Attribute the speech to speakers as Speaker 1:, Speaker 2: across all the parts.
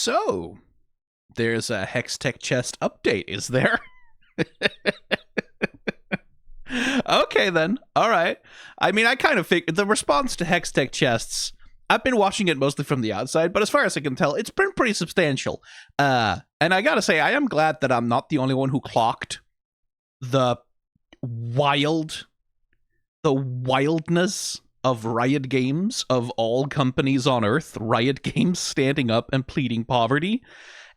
Speaker 1: So, there's a Hextech chest update, is there? Okay, then. All right. I mean, I kind of figured the response to Hextech chests, I've been watching it mostly from the outside, but as far as I can tell, it's been pretty substantial. And I gotta say, I am glad that I'm not the only one who clocked the wildness of Riot Games, of all companies on Earth, Riot Games standing up and pleading poverty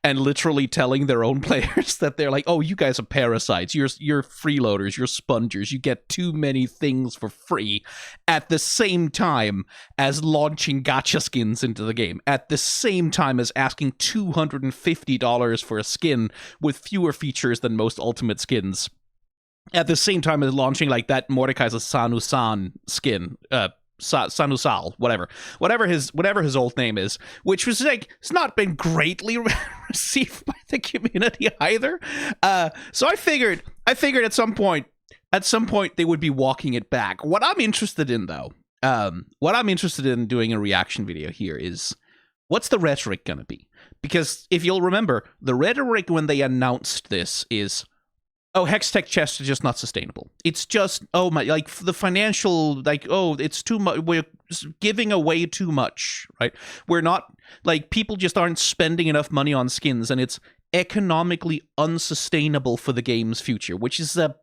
Speaker 1: and literally telling their own players that they're like, oh, you guys are parasites, you're freeloaders, you're spongers, you get too many things for free, at the same time as launching gacha skins into the game, at the same time as asking $250 for a skin with fewer features than most Ultimate skins, at the same time as launching like that Mordekaiser Sanusan skin, Sanusal, whatever his old name is, which was like, it's not been greatly received by the community either. So I figured at some point they would be walking it back. What I'm interested in though, doing a reaction video here is, what's the rhetoric gonna be? Because if you'll remember, the rhetoric when they announced this is, oh, Hextech chests are just not sustainable. It's just, oh my, like the financial, like, oh, it's too much. We're giving away too much, right? We're not, like, people just aren't spending enough money on skins, and it's economically unsustainable for the game's future, which is an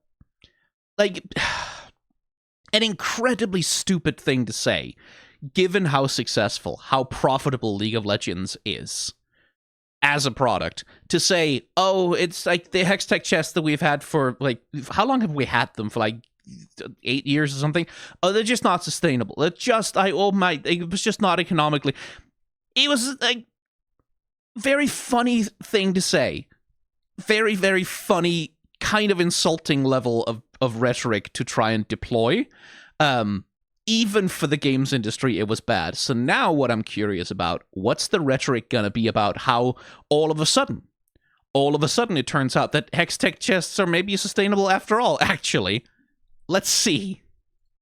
Speaker 1: incredibly stupid thing to say, given how successful, how profitable League of Legends is as a product. To say, oh, it's like the Hextech chests that we've had for, like, how long have we had them? For like 8 years or something? Oh, they're just not sustainable. It was just not economically. It was like very funny thing to say. Very, very funny, kind of insulting level of rhetoric to try and deploy. Even for the games industry, it was bad. So now what I'm curious about, what's the rhetoric gonna be about how all of a sudden it turns out that Hextech chests are maybe sustainable after all, actually. Let's see.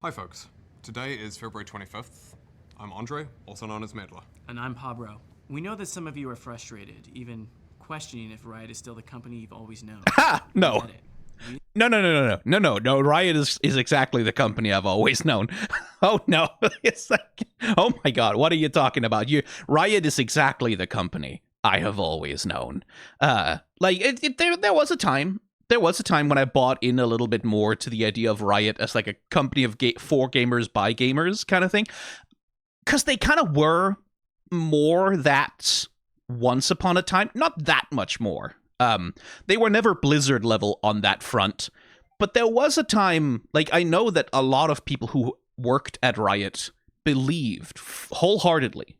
Speaker 2: Hi folks, today is February 25th. I'm Andre, also known as Medler.
Speaker 3: And I'm Pablo. We know that some of you are frustrated, even questioning if Riot is still the company you've always known.
Speaker 1: Ha! No. No. Riot is exactly the company I've always known. Oh no. It's like, oh my god, what are you talking about? Riot is exactly the company I have always known. There was a time when I bought in a little bit more to the idea of Riot as like a company of for gamers by gamers kind of thing, because they kind of were more that once upon a time, not that much more. They were never Blizzard level on that front, but there was a time, like, I know that a lot of people who worked at Riot believed wholeheartedly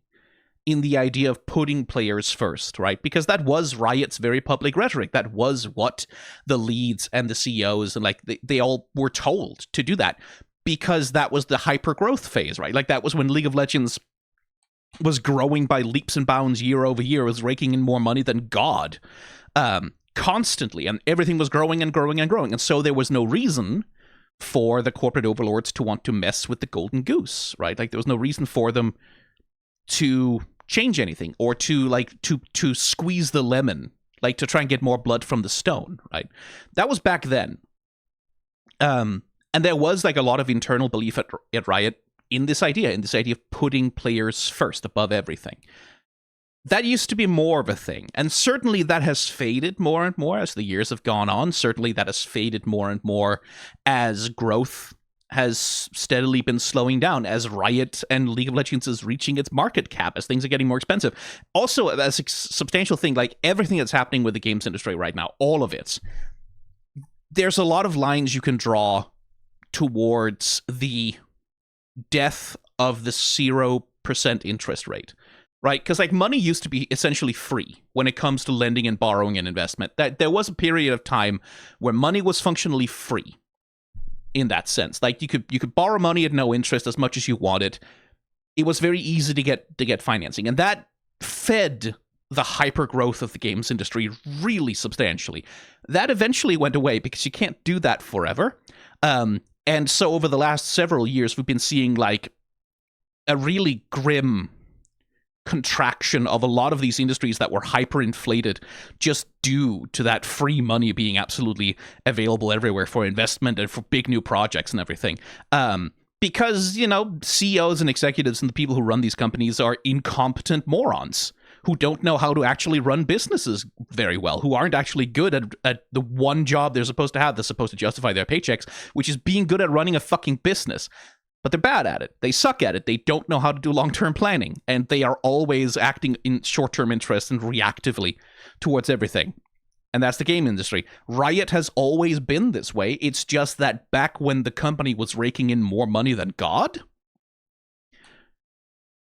Speaker 1: in the idea of putting players first, right? Because that was Riot's very public rhetoric. That was what the leads and the CEOs and like they all were told to do that, because that was the hyper growth phase, right? Like that was when League of Legends was growing by leaps and bounds year over year, was raking in more money than God. Constantly, and everything was growing and growing and growing, and so there was no reason for the corporate overlords to want to mess with the golden goose, right? Like there was no reason for them to change anything, or to squeeze the lemon, like to try and get more blood from the stone, right? That was back then. And there was like a lot of internal belief at Riot in this idea of putting players first above everything. That used to be more of a thing, and certainly that has faded more and more as the years have gone on. Certainly that has faded more and more as growth has steadily been slowing down, as Riot and League of Legends is reaching its market cap, as things are getting more expensive. Also, as a substantial thing, like everything that's happening with the games industry right now, all of it, there's a lot of lines you can draw towards the death of the 0% interest rate. Right, because like money used to be essentially free when it comes to lending and borrowing and investment. That there was a period of time where money was functionally free, in that sense. Like you could borrow money at no interest as much as you wanted. It was very easy to get financing, and that fed the hyper growth of the games industry really substantially. That eventually went away because you can't do that forever. And so over the last several years, we've been seeing like a really grim contraction of a lot of these industries that were hyperinflated just due to that free money being absolutely available everywhere for investment and for big new projects and everything. Because, you know, CEOs and executives and the people who run these companies are incompetent morons who don't know how to actually run businesses very well, who aren't actually good at the one job they're supposed to have that's supposed to justify their paychecks, which is being good at running a fucking business. But they're bad at it. They suck at it. They don't know how to do long-term planning. And they are always acting in short-term interest and reactively towards everything. And that's the game industry. Riot has always been this way. It's just that back when the company was raking in more money than God,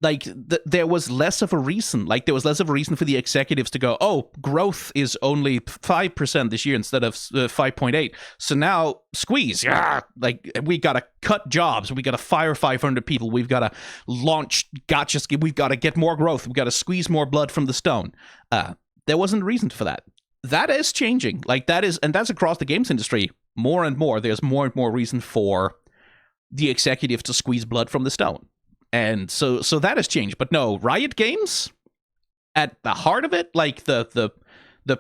Speaker 1: like, there was less of a reason. Like, there was less of a reason for the executives to go, oh, growth is only 5% this year instead of 5.8. So now, squeeze. Yeah, like, we got to cut jobs. We got to fire 500 people. We've got to launch gotcha. We've got to get more growth. We've got to squeeze more blood from the stone. There wasn't a reason for that. That is changing. Like, that is, and that's across the games industry. More and more, there's more and more reason for the executive to squeeze blood from the stone. And so that has changed. But no, Riot Games, at the heart of it, like the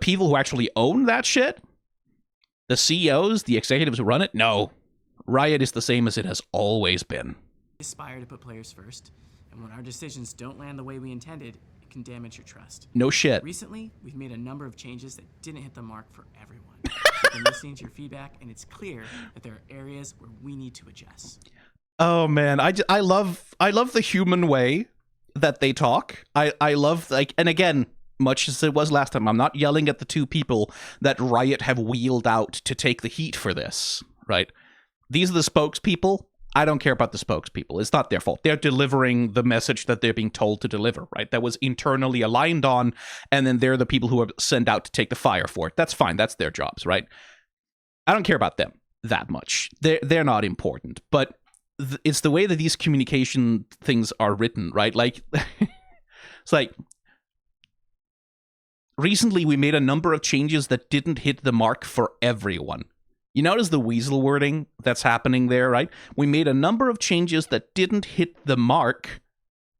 Speaker 1: people who actually own that shit, the CEOs, the executives who run it, no. Riot is the same as it has always been.
Speaker 3: We aspire to put players first, and when our decisions don't land the way we intended, it can damage your trust.
Speaker 1: No shit.
Speaker 3: Recently, we've made a number of changes that didn't hit the mark for everyone. We've been listening to your feedback, and it's clear that there are areas where we need to adjust.
Speaker 1: Oh man, I love the human way that they talk. I love, like, and again, much as it was last time, I'm not yelling at the two people that Riot have wheeled out to take the heat for this, right? These are the spokespeople. I don't care about the spokespeople. It's not their fault. They're delivering the message that they're being told to deliver, right? That was internally aligned on, and then they're the people who are sent out to take the fire for it. That's fine. That's their jobs, right? I don't care about them that much. They're not important, but it's the way that these communication things are written, right? Like, it's like, recently we made a number of changes that didn't hit the mark for everyone. You notice the weasel wording that's happening there, right? We made a number of changes that didn't hit the mark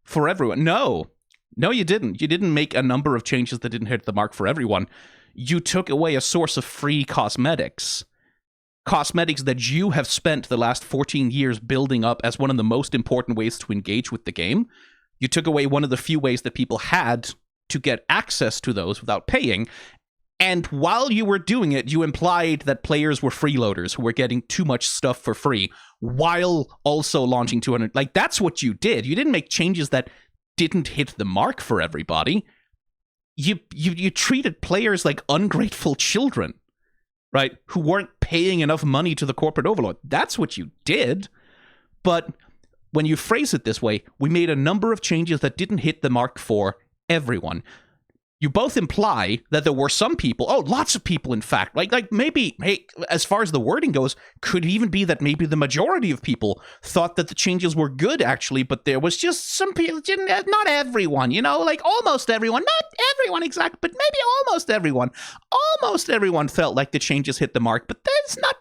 Speaker 1: for everyone. No, you didn't. You didn't make a number of changes that didn't hit the mark for everyone. You took away a source of free cosmetics. Cosmetics that you have spent the last 14 years building up as one of the most important ways to engage with the game. You took away one of the few ways that people had to get access to those without paying. And while you were doing it, you implied that players were freeloaders who were getting too much stuff for free while also launching 200. Like, that's what you did. You didn't make changes that didn't hit the mark for everybody. You treated players like ungrateful children, right? Who weren't paying enough money to the corporate overlord. That's what you did. But when you phrase it this way, we made a number of changes that didn't hit the mark for everyone. You both imply that there were some people, lots of people, in fact, like maybe, hey, as far as the wording goes, could even be that maybe the majority of people thought that the changes were good, actually, but there was just some people, not everyone, you know, like almost everyone, not everyone exactly, but maybe almost everyone. Almost everyone felt like the changes hit the mark, but that's not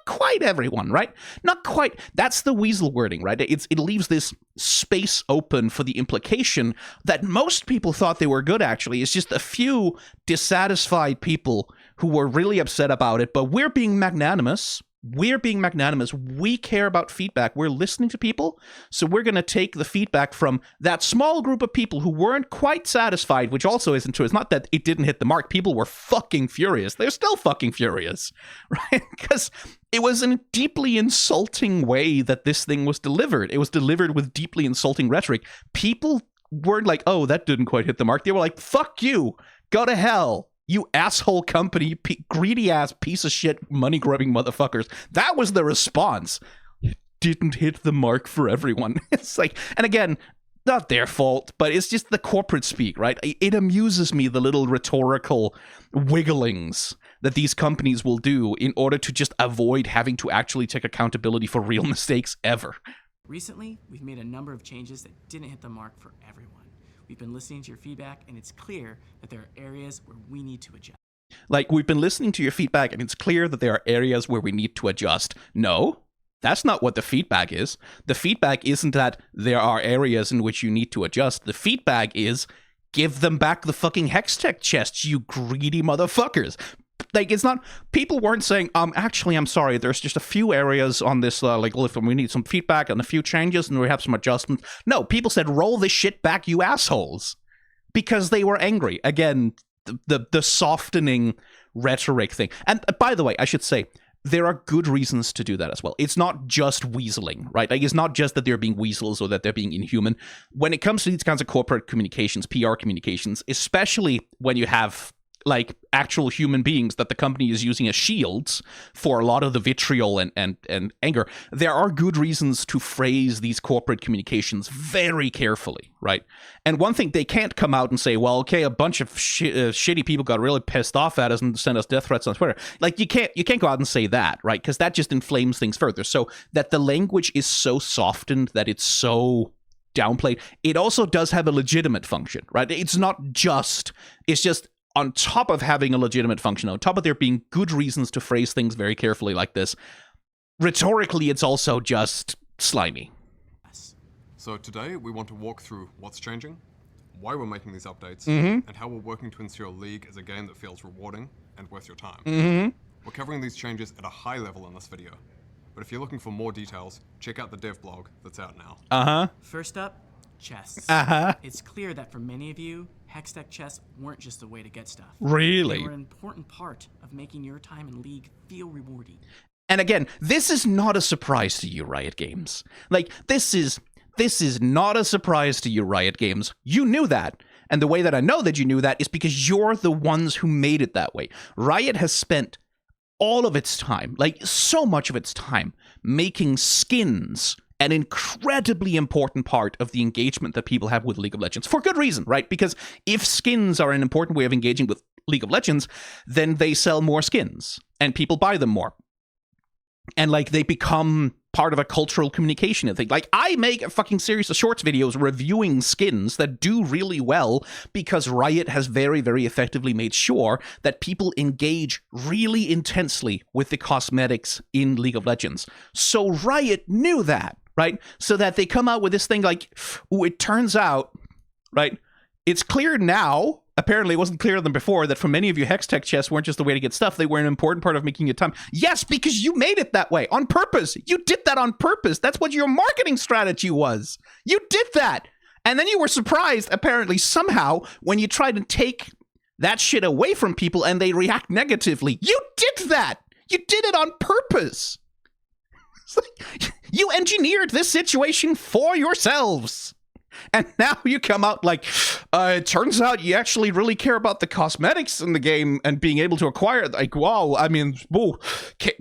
Speaker 1: quite everyone, right? Not quite. That's the weasel wording, right? It leaves this space open for the implication that most people thought they were good, actually. It's just a few dissatisfied people who were really upset about it, but we're being magnanimous. We care about feedback. We're listening to people, so we're going to take the feedback from that small group of people who weren't quite satisfied, which also isn't true. It's not that it didn't hit the mark. People were fucking furious. They're still fucking furious, right? Because it was in a deeply insulting way that this thing was delivered. It was delivered with deeply insulting rhetoric. People weren't like, oh, that didn't quite hit the mark. They were like, fuck you. Go to hell. You asshole company, greedy ass piece of shit, money grubbing motherfuckers. That was the response. It didn't hit the mark for everyone. It's like, and again, not their fault, but it's just the corporate speak, right? It amuses me, the little rhetorical wigglings that these companies will do in order to just avoid having to actually take accountability for real mistakes ever.
Speaker 3: Recently, we've made a number of changes that didn't hit the mark for everyone. We've been listening to your feedback, and it's clear that there are areas where we need to adjust.
Speaker 1: Like, we've been listening to your feedback, and it's clear that there are areas where we need to adjust. No, That's not what the feedback is. The feedback isn't that there are areas in which you need to adjust. The feedback is give them back the fucking Hextech chests, you greedy motherfuckers. Like, it's not, people weren't saying, actually, I'm sorry, there's just a few areas on this, list, and we need some feedback and a few changes, and we have some adjustments. No, people said, roll this shit back, you assholes. Because they were angry. Again, the softening rhetoric thing. And by the way, I should say, there are good reasons to do that as well. It's not just weaseling, right? Like, it's not just that they're being weasels or that they're being inhuman. When it comes to these kinds of corporate communications, PR communications, especially when you have like actual human beings that the company is using as shields for a lot of the vitriol and anger, there are good reasons to phrase these corporate communications very carefully, right? And one thing, they can't come out and say, well, okay, a bunch of shitty people got really pissed off at us and sent us death threats on Twitter. Like, you can't go out and say that, right? Because that just inflames things further. So that the language is so softened, that it's so downplayed, it also does have a legitimate function, right? It's just on top of having a legitimate function, on top of there being good reasons to phrase things very carefully like this, rhetorically, it's also just slimy.
Speaker 2: So today, we want to walk through what's changing, why we're making these updates,
Speaker 1: Mm-hmm.
Speaker 2: and how we're working to ensure League is a game that feels rewarding and worth your time.
Speaker 1: Mm-hmm.
Speaker 2: We're covering these changes at a high level in this video, but if you're looking for more details, check out the dev blog that's out now.
Speaker 1: Uh-huh.
Speaker 3: First up, chests.
Speaker 1: Uh-huh.
Speaker 3: It's clear that for many of you, Hextech chests weren't just a way to get stuff.
Speaker 1: Really?
Speaker 3: They were an important part of making your time in League feel rewarding.
Speaker 1: And again, this is not a surprise to you, Riot Games. Like, this is not a surprise to you, Riot Games. You knew that. And the way that I know that you knew that is because you're the ones who made it that way. Riot has spent all of its time, like so much of its time, making skins an incredibly important part of the engagement that people have with League of Legends. For good reason, right? Because if skins are an important way of engaging with League of Legends, then they sell more skins, and people buy them more. And, like, they become part of a cultural communication thing. Like, I make a fucking series of shorts videos reviewing skins that do really well because Riot has very, very effectively made sure that people engage really intensely with the cosmetics in League of Legends. So Riot knew that, right? So that they come out with this thing like, ooh, it turns out, right? It's clear now, apparently it wasn't clearer than before, that for many of you, Hextech chests weren't just a way to get stuff, they were an important part of making your time. Yes, because you made it that way, on purpose. You did that on purpose. That's what your marketing strategy was. You did that. And then you were surprised, apparently, somehow, when you tried to take that shit away from people and they react negatively. You did that. You did it on purpose. It's like, you engineered this situation for yourselves. And now you come out like, it turns out you actually really care about the cosmetics in the game and being able to acquire it. Like, wow, I mean, whoa,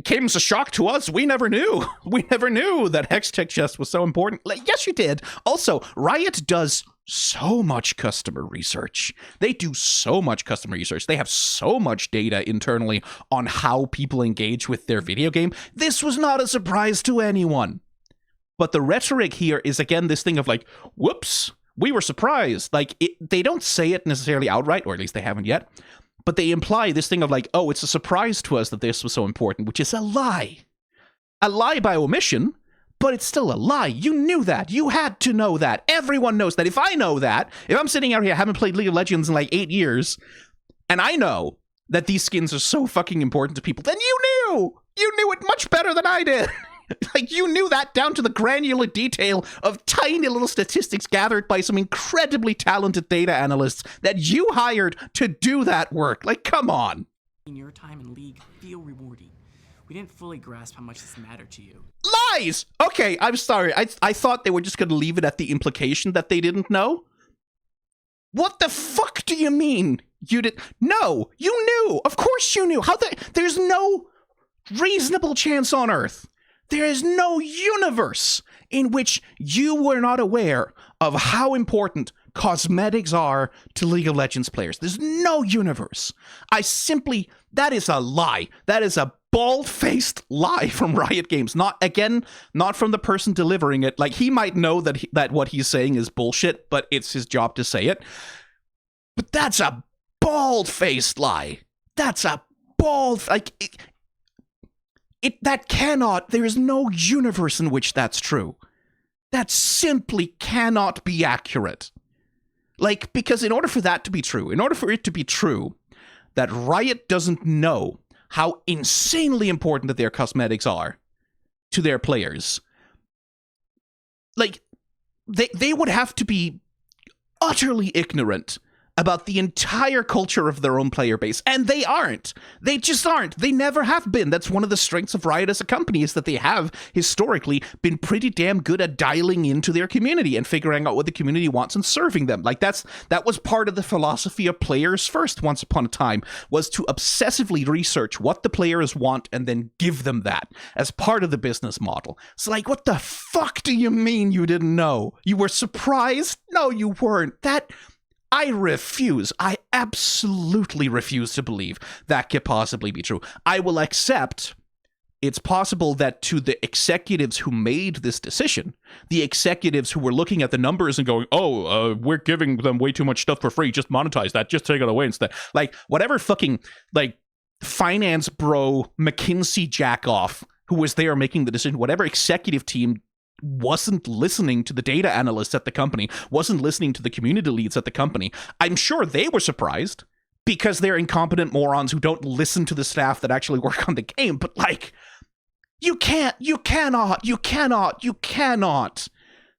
Speaker 1: came as a shock to us. We never knew. We never knew that Hextech chest was so important. Like, yes, you did. Also, Riot does so much customer research. They do so much customer research. They have so much data internally on how people engage with their video game. This was not a surprise to anyone. But the rhetoric here is, again, this thing of like, whoops, we were surprised. Like, they don't say it necessarily outright, or at least they haven't yet, but they imply this thing of like, oh, it's a surprise to us that this was so important, which is a lie. A lie by omission, but it's still a lie. You knew that. You had to know that. Everyone knows that. If I know that, if I'm sitting out here, I haven't played League of Legends in like 8 years, and I know that these skins are so fucking important to people, then you knew! You knew it much better than I did! Like, you knew that down to the granular detail of tiny little statistics gathered by some incredibly talented data analysts that you hired to do that work. Like, come on.
Speaker 3: Your time in League feel rewarding. We didn't fully grasp how much this mattered to you.
Speaker 1: Lies! Okay, I'm sorry. I thought they were just going to leave it at the implication that they didn't know. What the fuck do you mean? You did? No, you knew. Of course you knew. There's no reasonable chance on Earth. There is no universe in which you were not aware of how important cosmetics are to League of Legends players. There's no universe. That is a lie. That is a bald-faced lie from Riot Games. Not from the person delivering it. Like, he might know that what he's saying is bullshit, but it's his job to say it. But that's a bald-faced lie. That's a There is no universe in which that's true. That simply cannot be accurate. Like, because in order for that to be true, in order for it to be true that Riot doesn't know how insanely important that their cosmetics are to their players, like, they would have to be utterly ignorant about the entire culture of their own player base. And they aren't. They just aren't. They never have been. That's one of the strengths of Riot as a company, is that they have historically been pretty damn good at dialing into their community and figuring out what the community wants and serving them. Like, that was part of the philosophy of Players First once upon a time, was to obsessively research what the players want and then give them that as part of the business model. So, like, what the fuck do you mean you didn't know? You were surprised? No, you weren't. I refuse. I absolutely refuse to believe that could possibly be true. I will accept it's possible that to the executives who made this decision, the executives who were looking at the numbers and going, we're giving them way too much stuff for free, just monetize that, just take it away instead. Like, whatever fucking, like, finance bro McKinsey jack-off who was there making the decision, whatever executive team wasn't listening to the data analysts at the company, wasn't listening to the community leads at the company, I'm sure they were surprised, because they're incompetent morons who don't listen to the staff that actually work on the game. But, like, you cannot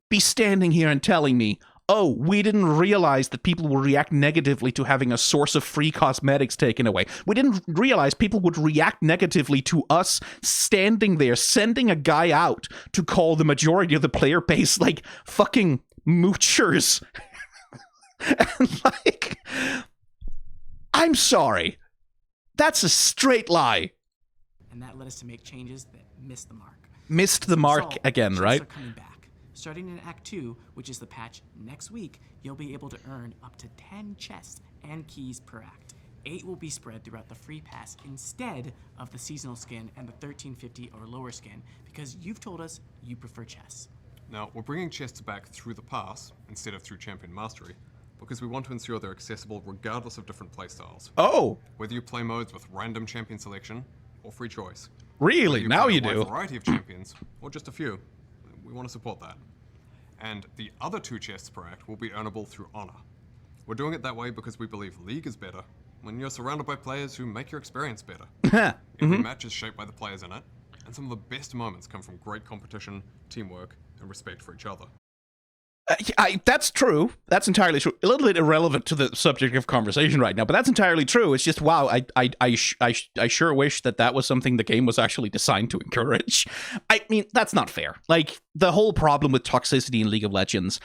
Speaker 1: be standing here and telling me, oh, we didn't realize that people will react negatively to having a source of free cosmetics taken away. We didn't realize people would react negatively to us standing there, sending a guy out to call the majority of the player base, like, fucking moochers. And, like, I'm sorry. That's a straight lie.
Speaker 3: And that led us to make changes that missed the mark.
Speaker 1: Missed the mark again, right?
Speaker 3: Are coming back. Starting in Act 2, which is the patch next week, you'll be able to earn up to 10 chests and keys per act. 8 will be spread throughout the free pass instead of the seasonal skin and the 1350 or lower skin, because you've told us you prefer chests.
Speaker 2: Now, we're bringing chests back through the pass instead of through Champion Mastery, because we want to ensure they're accessible regardless of different playstyles.
Speaker 1: Oh!
Speaker 2: Whether you play modes with random champion selection or free choice.
Speaker 1: Really? Now you
Speaker 2: play
Speaker 1: do.
Speaker 2: a variety of champions, or just a few. We want to support that. And the other 2 chests per act will be earnable through honor. We're doing it that way because we believe League is better when you're surrounded by players who make your experience better. Every match is shaped by the players in it, and some of the best moments come from great competition, teamwork, and respect for each other.
Speaker 1: That's true. That's entirely true. A little bit irrelevant to the subject of conversation right now, but that's entirely true. It's just, wow, I sure wish that was something the game was actually designed to encourage. I mean, that's not fair. Like, the whole problem with toxicity in League of Legends,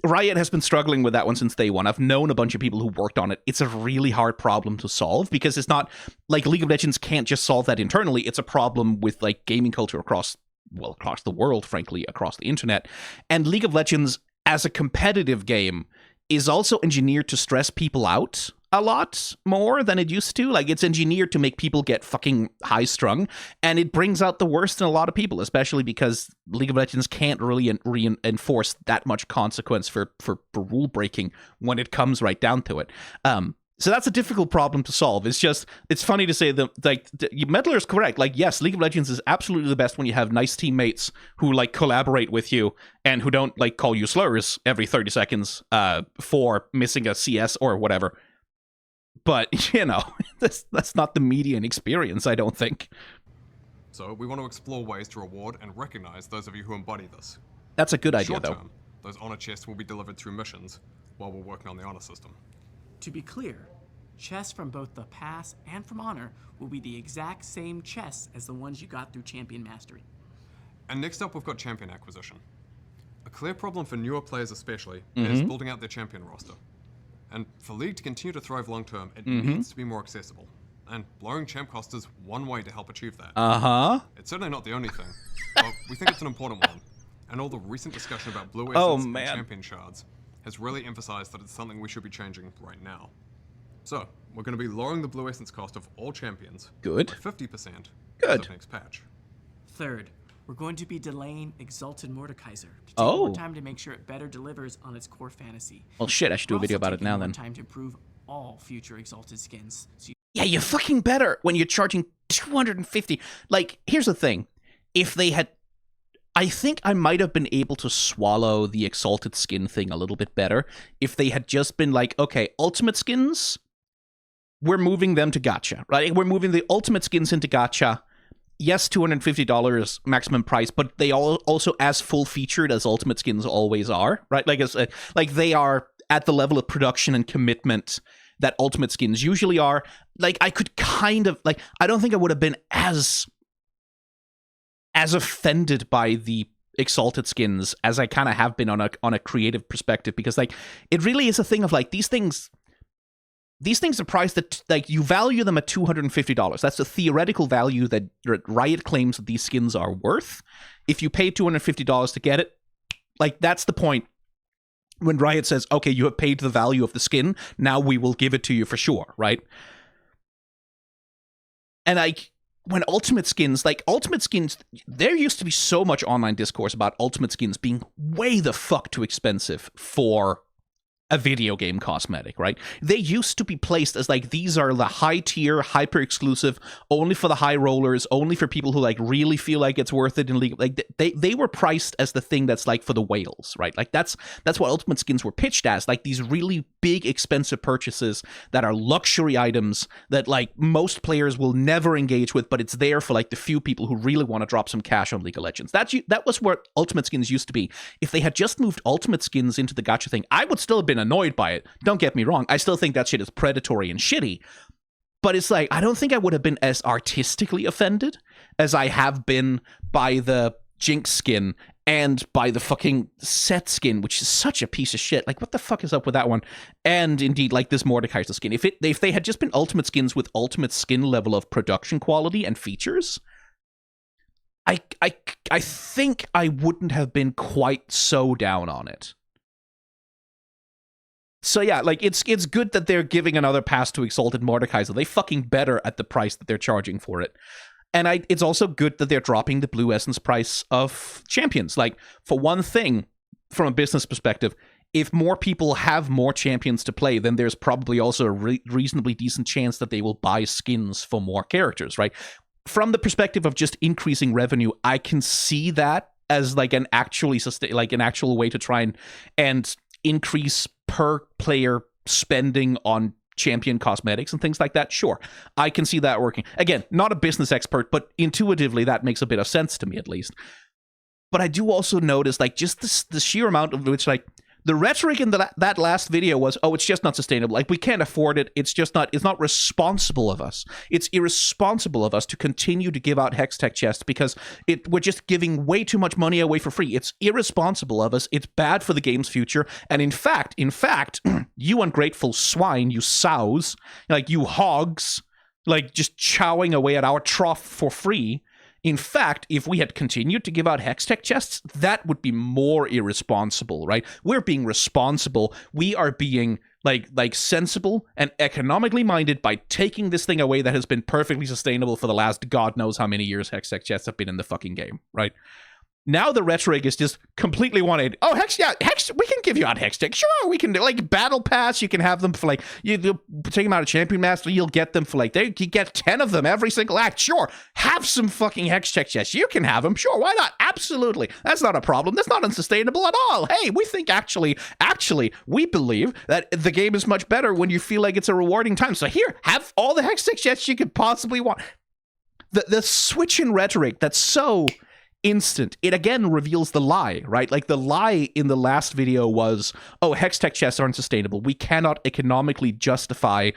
Speaker 1: Riot has been struggling with that one since day one. I've known a bunch of people who worked on it. It's a really hard problem to solve, because it's not, like, League of Legends can't just solve that internally. It's a problem with, like, gaming culture across the world, frankly, across the internet. And League of Legends, as a competitive game, is also engineered to stress people out a lot more than it used to. Like, it's engineered to make people get fucking high-strung, and it brings out the worst in a lot of people, especially because League of Legends can't really enforce that much consequence for rule breaking when it comes right down to it. So that's a difficult problem to solve. It's just, it's funny to say that, like, Meddler is correct. Like, yes, League of Legends is absolutely the best when you have nice teammates who, like, collaborate with you and who don't, like, call you slurs every 30 seconds for missing a CS or whatever. But, you know, that's not the median experience, I don't think.
Speaker 2: So we want to explore ways to reward and recognize those of you who embody this.
Speaker 1: That's a good idea, though.
Speaker 2: Short-term, those honor chests will be delivered through missions while we're working on the honor system.
Speaker 3: To be clear, chests from both the pass and from honor will be the exact same chests as the ones you got through Champion Mastery.
Speaker 2: And next up, we've got champion acquisition. A clear problem for newer players especially is building out their champion roster. And for League to continue to thrive long-term, it needs to be more accessible. And lowering champ cost is one way to help achieve that. It's certainly not the only thing, but we think it's an important one. And all the recent discussion about blue essence and champion shards has really emphasized that it's something we should be changing right now. So, we're going to be lowering the blue essence cost of all champions by 50% as of next patch.
Speaker 3: Third, we're going to be delaying Exalted Mordekaiser to take more time to make sure it better delivers on its core fantasy.
Speaker 1: Well, shit, I should do a video about it now then.
Speaker 3: Time to improve all future Exalted skins. So
Speaker 1: Yeah, you fucking better when you're charging 250. Like, here's the thing. If they had... I think I might have been able to swallow the Exalted skin thing a little bit better if they had just been like, okay, Ultimate skins, we're moving them to gacha, right? We're moving the Ultimate skins into gacha. Yes, $250 maximum price, but they all also as full-featured as Ultimate skins always are, right? Like they are at the level of production and commitment that Ultimate skins usually are. Like, I could kind of... Like, I don't think I would have been as offended by the Exalted skins as I kind of have been on a creative perspective, because like it really is a thing of like these things are priced at, like, you value them at $250. That's the theoretical value that Riot claims that these skins are worth. If you pay $250 to get it, like, that's the point when Riot says, okay, you have paid the value of the skin, now we will give it to you for sure, right? And like, when Ultimate skins, there used to be so much online discourse about Ultimate skins being way the fuck too expensive for a video game cosmetic, right? They used to be placed as like, these are the high tier, hyper exclusive, only for the high rollers, only for people who like really feel like it's worth it in League. Like they were priced as the thing that's like for the whales, right? Like that's what Ultimate skins were pitched as, like these really big expensive purchases that are luxury items that like most players will never engage with, but it's there for like the few people who really want to drop some cash on League of Legends. That was where Ultimate skins used to be. If they had just moved Ultimate skins into the gacha thing, I would still have been annoyed by it. Don't get me wrong. I still think that shit is predatory and shitty. But it's like, I don't think I would have been as artistically offended as I have been by the Jinx skin and by the fucking Set skin, which is such a piece of shit. Like, what the fuck is up with that one? And indeed, like this Mordekaiser skin. If they had just been Ultimate skins with Ultimate skin level of production quality and features, I think I wouldn't have been quite so down on it. So yeah, like, it's good that they're giving another pass to Exalted Mordekaiser. They fucking better at the price that they're charging for it. And it's also good that they're dropping the Blue Essence price of champions. Like, for one thing, from a business perspective, if more people have more champions to play, then there's probably also a reasonably decent chance that they will buy skins for more characters, right? From the perspective of just increasing revenue, I can see that as like an actual way to try and increase per player spending on champion cosmetics and things like that. Sure, I can see that working. Again, not a business expert, but intuitively that makes a bit of sense to me, at least. But I do also notice, like, just the sheer amount of which, like, the rhetoric in that last video was, oh, it's just not sustainable. Like, we can't afford it. It's not responsible of us. It's irresponsible of us to continue to give out Hextech chests because we're just giving way too much money away for free. It's irresponsible of us. It's bad for the game's future. And in fact, you ungrateful swine, you sows, like, you hogs, like, just chowing away at our trough for free. In fact, if we had continued to give out Hextech chests, that would be more irresponsible, right? We're being responsible. We are being like sensible and economically minded by taking this thing away that has been perfectly sustainable for the last God knows how many years Hextech chests have been in the fucking game, right? Now the rhetoric is just completely wanted. Oh, Hex, we can give you out Hextech. Sure, we can do, like, Battle Pass. You can have them for, like, you take them out of Champion Master. You'll get them for, like, you get 10 of them every single act. Sure, have some fucking Hextech chests. You can have them. Sure, why not? Absolutely. That's not a problem. That's not unsustainable at all. Hey, we think actually, we believe that the game is much better when you feel like it's a rewarding time. So here, have all the Hextech chests you could possibly want. The switch in rhetoric that's so instant, it again reveals the lie, right? Like, the lie in the last video was, oh, Hextech chests aren't sustainable. We cannot economically justify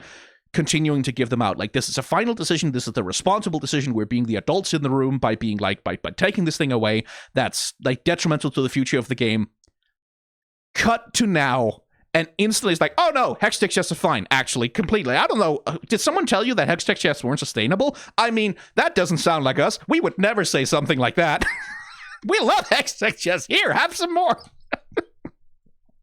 Speaker 1: continuing to give them out. Like, this is a final decision. This is the responsible decision. We're being the adults in the room by being like, by taking this thing away. That's like detrimental to the future of the game. Cut to now. And instantly it's like, oh no, Hextech chests are fine, actually, completely. I don't know, did someone tell you that Hextech chests weren't sustainable? I mean, that doesn't sound like us. We would never say something like that. We love Hextech chests. Here, have some more.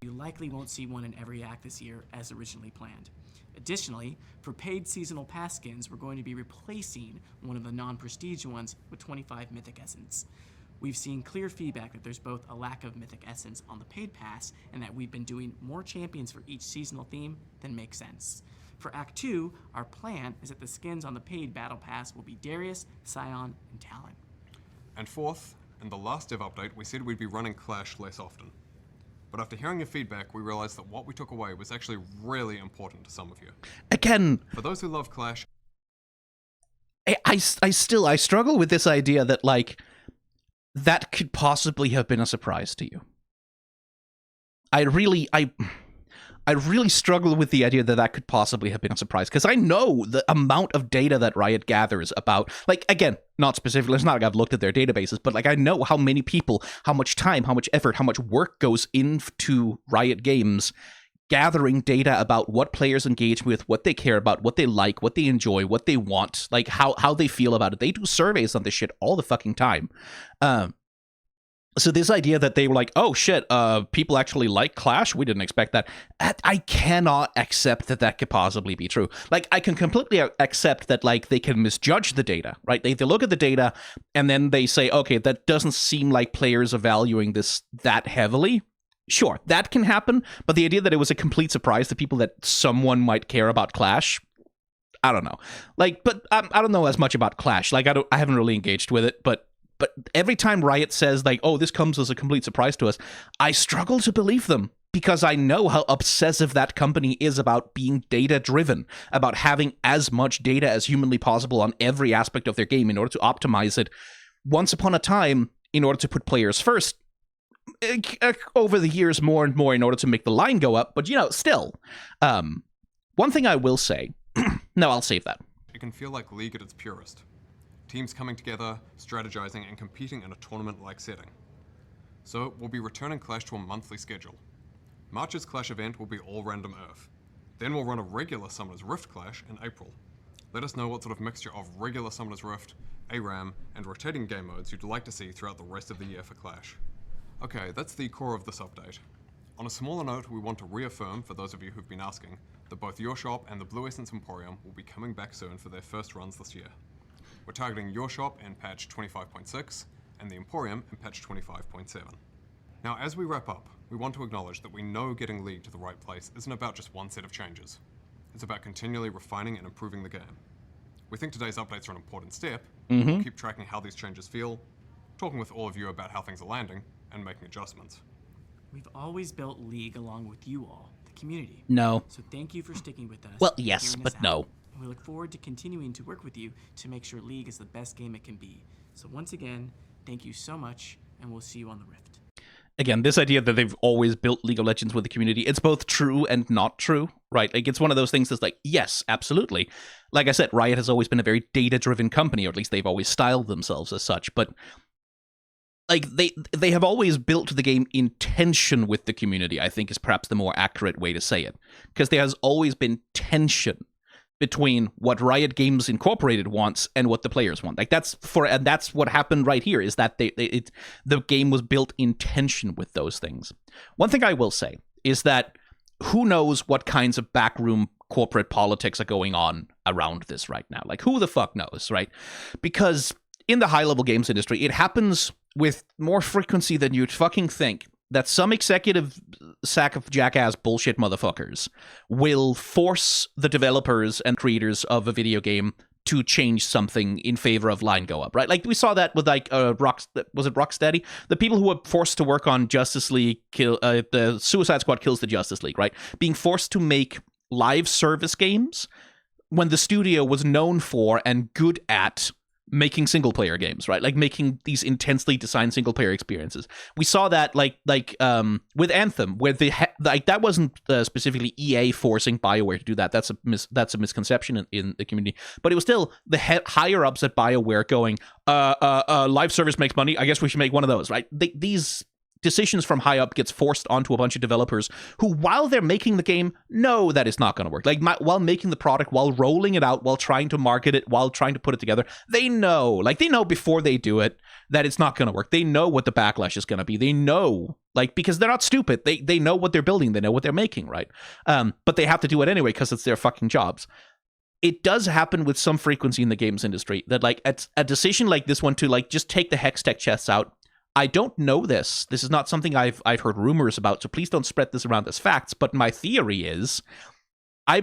Speaker 3: You likely won't see one in every act this year as originally planned. Additionally, for paid seasonal pass skins, we're going to be replacing one of the non-prestige ones with 25 Mythic Essence. We've seen clear feedback that there's both a lack of Mythic Essence on the paid pass and that we've been doing more champions for each seasonal theme than makes sense. For Act 2, our plan is that the skins on the paid Battle Pass will be Darius, Scion, and Talon.
Speaker 2: And fourth, in the last dev update, we said we'd be running Clash less often. But after hearing your feedback, we realized that what we took away was actually really important to some of you.
Speaker 1: Again,
Speaker 2: For those who love Clash,
Speaker 1: I struggle with this idea that, like, that could possibly have been a surprise to you. I really struggle with the idea that that could possibly have been a surprise, because I know the amount of data that Riot gathers about, like, again, not specifically, it's not like I've looked at their databases, but, like, I know how many people, how much time, how much effort, how much work goes into Riot Games gathering data about what players engage with, what they care about, what they like, what they enjoy, what they want, like, how they feel about it. They do surveys on this shit all the fucking time. So this idea that they were like, oh shit, people actually like Clash, we didn't expect that. I cannot accept that that could possibly be true. Like, I can completely accept that, like, they can misjudge the data, right? They look at the data and then they say, okay, that doesn't seem like players are valuing this that heavily. Sure, that can happen, but the idea that it was a complete surprise to people that someone might care about Clash, I don't know. Like, but I don't know as much about Clash. Like, I haven't really engaged with it, but every time Riot says, like, oh, this comes as a complete surprise to us, I struggle to believe them, because I know how obsessive that company is about being data-driven, about having as much data as humanly possible on every aspect of their game in order to optimize it. Once upon a time, in order to put players first, over the years more and more in order to make the line go up, but, you know, still. One thing I will say, no, I'll save that.
Speaker 2: it can feel like League at its purest. Teams coming together, strategizing, and competing in a tournament-like setting. So we'll be returning Clash to a monthly schedule. March's Clash event will be all random Earth. Then we'll run a regular Summoner's Rift Clash in April. Let us know what sort of mixture of regular Summoner's Rift, ARAM, and rotating game modes you'd like to see throughout the rest of the year for Clash. Okay, that's the core of this update. On a smaller note, we want to reaffirm, for those of you who've been asking, that both your shop and the Blue Essence Emporium will be coming back soon for their first runs this year. We're targeting your shop in patch 25.6 and the Emporium in patch 25.7. Now, as we wrap up, we want to acknowledge that we know getting League to the right place isn't about just one set of changes. It's about continually refining and improving the game. We think today's updates are an important step. We'll keep tracking how these changes feel, talking with all of you about how things are landing, and making adjustments.
Speaker 3: We've always built League along with you all, the community.
Speaker 1: No.
Speaker 3: So thank you for sticking with us.
Speaker 1: Well,
Speaker 3: and
Speaker 1: yes,
Speaker 3: hearing
Speaker 1: but
Speaker 3: us
Speaker 1: no.
Speaker 3: out. And we look forward to continuing to work with you to make sure League is the best game it can be. So once again, thank you so much, and we'll see you on the Rift.
Speaker 1: Again, this idea that they've always built League of Legends with the community, it's both true and not true, right? Like, it's one of those things that's like, yes, absolutely. Like I said, Riot has always been a very data-driven company, or at least they've always styled themselves as such, but like, they have always built the game in tension with the community, I think is perhaps the more accurate way to say it. Because there has always been tension between what Riot Games Incorporated wants and what the players want. Like, and that's what happened right here, is that the game was built in tension with those things. One thing I will say is that who knows what kinds of backroom corporate politics are going on around this right now? Like, who the fuck knows, right? Because in the high-level games industry, it happens with more frequency than you'd fucking think that some executive sack of jackass bullshit motherfuckers will force the developers and creators of a video game to change something in favor of line go up, right? Like, we saw that with, like, was it Rocksteady? The people who were forced to work on Justice League, the Suicide Squad Kills the Justice League, right? Being forced to make live service games when the studio was known for and good at making single-player games, right? Like, making these intensely designed single-player experiences. We saw that, like with Anthem, where that wasn't specifically EA forcing BioWare to do that. That's a misconception in the community. But it was still the higher-ups at BioWare going, live service makes money, I guess we should make one of those, right? These decisions from high up gets forced onto a bunch of developers who, while they're making the game, know that it's not going to work. Like, while making the product, while rolling it out, while trying to market it, while trying to put it together, they know before they do it that it's not going to work. They know what the backlash is going to be. They know, like, because they're not stupid. They know what they're building. They know what they're making, right? But they have to do it anyway because it's their fucking jobs. It does happen with some frequency in the games industry that, like, a decision like this one to, like, just take the Hextech chests out. I don't know this. This is not something I've heard rumors about, so please don't spread this around as facts. But my theory is I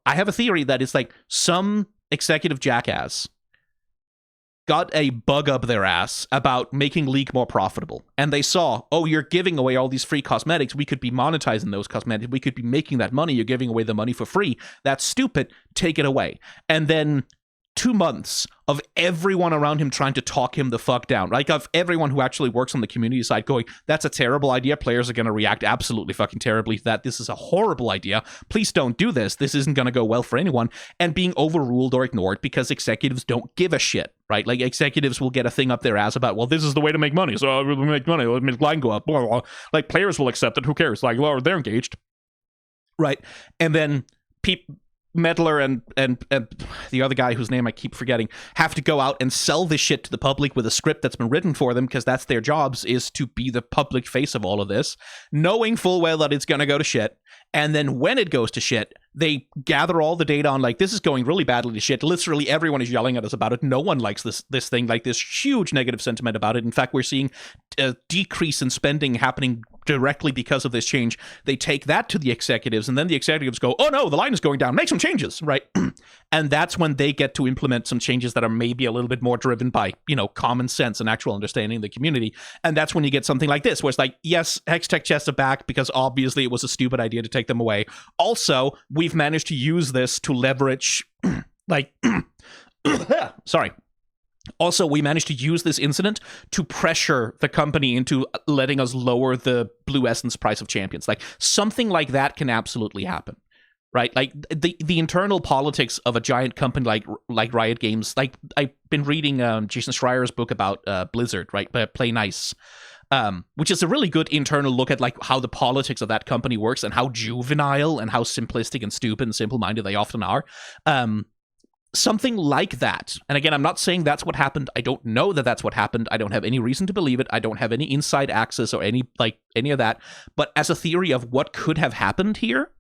Speaker 1: have a theory that it's like some executive jackass got a bug up their ass about making League more profitable. And they saw, oh, you're giving away all these free cosmetics. We could be monetizing those cosmetics. We could be making that money. You're giving away the money for free. That's stupid. Take it away. And then 2 months of everyone around him trying to talk him the fuck down. Like, of everyone who actually works on the community side going, that's a terrible idea. Players are going to react absolutely fucking terribly to that. This is a horrible idea. Please don't do this. This isn't going to go well for anyone. And being overruled or ignored because executives don't give a shit, right? Like, executives will get a thing up their ass about, well, this is the way to make money. So we'll make money. We'll make line go up. Blah, blah, blah. Like, players will accept it. Who cares? Like, well, they're engaged. Right? And then Meddler and the other guy whose name I keep forgetting have to go out and sell this shit to the public with a script that's been written for them, because that's their jobs, is to be the public face of all of this, knowing full well that it's going to go to shit. And then when it goes to shit, they gather all the data on, like, this is going really badly to shit. Literally everyone is yelling at us about it. No one likes this thing. Like, this huge negative sentiment about it. In fact, we're seeing a decrease in spending happening directly because of this change. They take that to the executives, and then the executives go, oh no, the line is going down, make some changes, right? And that's when they get to implement some changes that are maybe a little bit more driven by, common sense and actual understanding of the community. And that's when you get something like this, where it's like, yes, Hextech chests are back because obviously it was a stupid idea to take them away. Also, we've managed to use this to leverage, sorry. Also, we managed to use this incident to pressure the company into letting us lower the Blue Essence price of champions. Like, something like that can absolutely happen, right? Like, the internal politics of a giant company like Riot Games. Like, I've been reading Jason Schreier's book about Blizzard, right? Play Nice. Which is a really good internal look at, like, how the politics of that company works and how juvenile and how simplistic and stupid and simple-minded they often are. Something like that. And again, I'm not saying that's what happened. I don't know that that's what happened. I don't have any reason to believe it. I don't have any inside access or any of that. But as a theory of what could have happened here,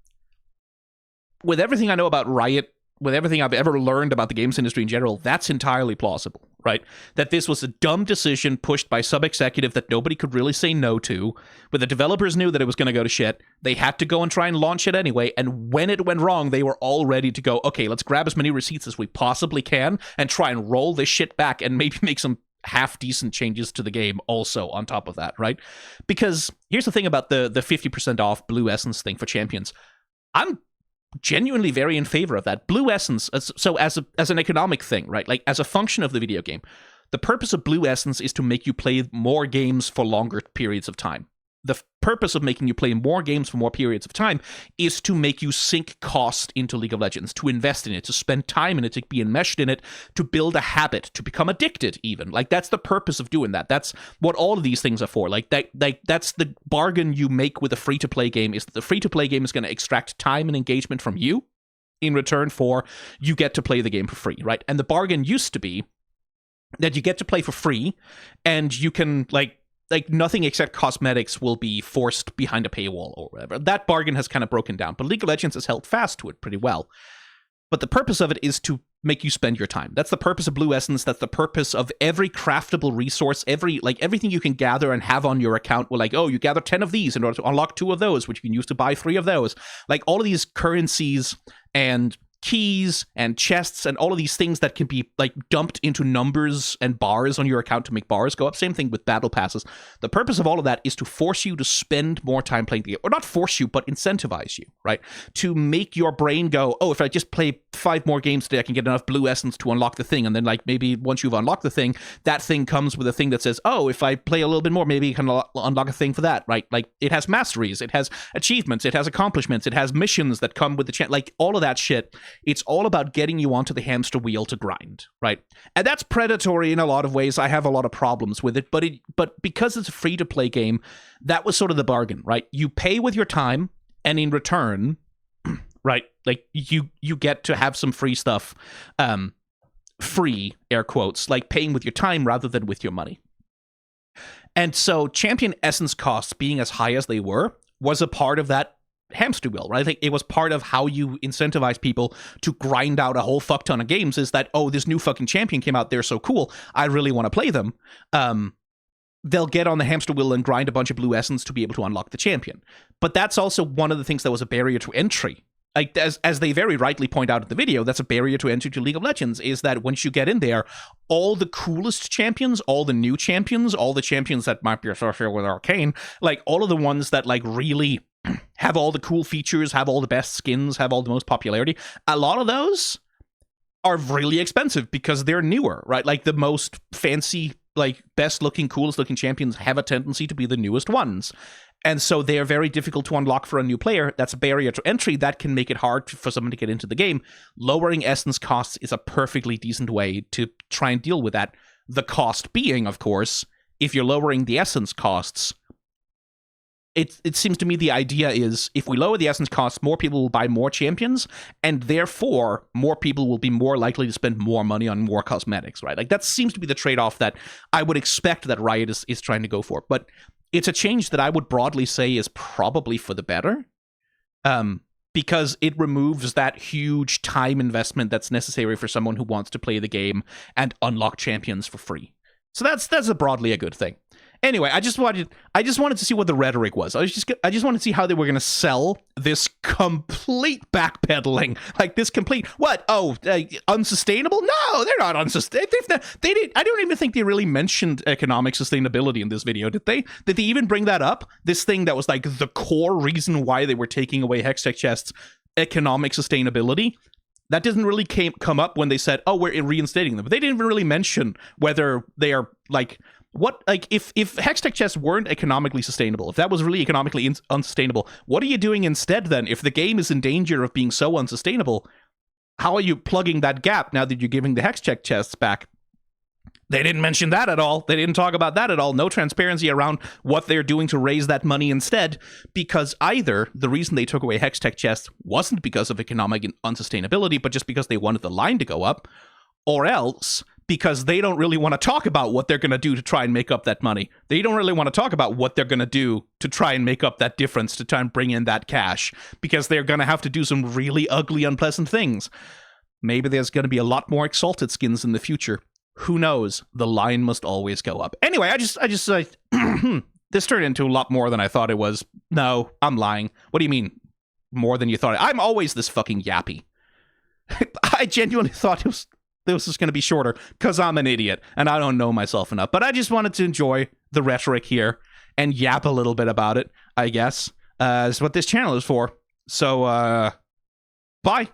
Speaker 1: with everything I know about Riot, with everything I've ever learned about the games industry in general, that's entirely plausible, right? That this was a dumb decision pushed by some executive that nobody could really say no to, but the developers knew that it was going to go to shit. They had to go and try and launch it anyway, and when it went wrong, they were all ready to go, okay, let's grab as many receipts as we possibly can and try and roll this shit back and maybe make some half-decent changes to the game also on top of that, right? Because here's the thing about the 50% off Blue Essence thing for champions. I'm genuinely very in favor of that. Blue Essence, so as an economic thing, right? Like, as a function of the video game, the purpose of Blue Essence is to make you play more games for longer periods of time. The purpose of making you play more games for more periods of time is to make you sink cost into League of Legends, to invest in it, to spend time in it, to be enmeshed in it, to build a habit, to become addicted even. Like, that's the purpose of doing that. That's what all of these things are for. Like, that's the bargain you make with a free-to-play game, is that the free-to-play game is going to extract time and engagement from you in return for you get to play the game for free, right? And the bargain used to be that you get to play for free and you can, like nothing except cosmetics will be forced behind a paywall or whatever. That bargain has kind of broken down, but League of Legends has held fast to it pretty well. But the purpose of it is to make you spend your time. That's the purpose of Blue Essence. That's the purpose of every craftable resource, everything you can gather and have on your account. Well, like, oh, you gather 10 of these in order to unlock 2 of those, which you can use to buy 3 of those. Like, all of these currencies and keys and chests and all of these things that can be, like, dumped into numbers and bars on your account to make bars go up. Same thing with battle passes. The purpose of all of that is to force you to spend more time playing the game. Or not force you, but incentivize you, right? To make your brain go, oh, if I just play 5 more games today, I can get enough Blue Essence to unlock the thing. And then, like, maybe once you've unlocked the thing, that thing comes with a thing that says, oh, if I play a little bit more, maybe you can unlock a thing for that, right? Like, it has masteries, it has achievements, it has accomplishments, it has missions that come with the chance. Like, all of that shit. It's all about getting you onto the hamster wheel to grind, right? And that's predatory in a lot of ways. I have a lot of problems with it, but because it's a free-to-play game, that was sort of the bargain, right? You pay with your time, and in return, right, like, you get to have some free stuff, free, air quotes, like paying with your time rather than with your money. And so champion essence costs being as high as they were was a part of that hamster wheel, right? I think it was part of how you incentivize people to grind out a whole fuck ton of games, is that, oh, this new fucking champion came out, they're so cool, I really want to play them. They'll get on the hamster wheel and grind a bunch of Blue Essence to be able to unlock the champion. But that's also one of the things that was a barrier to entry like as they very rightly point out in the video, that's a barrier to entry to League of Legends, is that once you get in there, all the coolest champions, all the new champions, all the champions that might be associated with Arcane, like all of the ones that like really have all the cool features, have all the best skins, have all the most popularity, a lot of those are really expensive because they're newer, right? Like the most fancy, like best looking, coolest looking champions have a tendency to be the newest ones. And so they are very difficult to unlock for a new player. That's a barrier to entry. That can make it hard for someone to get into the game. Lowering essence costs is a perfectly decent way to try and deal with that. The cost being, of course, if you're lowering the essence costs, it seems to me the idea is if we lower the essence costs, more people will buy more champions, and therefore more people will be more likely to spend more money on more cosmetics, right? Like that seems to be the trade-off that I would expect that Riot is trying to go for. But it's a change that I would broadly say is probably for the better, because it removes that huge time investment that's necessary for someone who wants to play the game and unlock champions for free. So that's broadly a good thing. Anyway, I just wanted to see what the rhetoric was. I just wanted to see how they were going to sell this complete backpedaling, like this complete what? Oh, unsustainable? No, they're not unsustainable. They did. I don't even think they really mentioned economic sustainability in this video, did they? Did they even bring that up? This thing that was like the core reason why they were taking away Hextech chests, economic sustainability. That didn't really come up when they said, "Oh, we're reinstating them." But they didn't even really mention whether they are like. What, like, if Hextech chests weren't economically sustainable, if that was really economically unsustainable, what are you doing instead then? If the game is in danger of being so unsustainable, how are you plugging that gap now that you're giving the Hextech chests back? They didn't mention that at all. They didn't talk about that at all. No transparency around what they're doing to raise that money instead, because either the reason they took away Hextech chests wasn't because of economic unsustainability, but just because they wanted the line to go up, or else because they don't really want to talk about what they're going to do to try and make up that money. They don't really want to talk about what they're going to do to try and make up that difference, to try and bring in that cash, because they're going to have to do some really ugly, unpleasant things. Maybe there's going to be a lot more Exalted skins in the future. Who knows? The line must always go up. Anyway, I just this turned into a lot more than I thought it was. No, I'm lying. What do you mean? More than you thought? I'm always this fucking yappy. I genuinely thought this was going to be shorter because I'm an idiot and I don't know myself enough. But I just wanted to enjoy the rhetoric here and yap a little bit about it, I guess. Is what this channel is for. So, bye.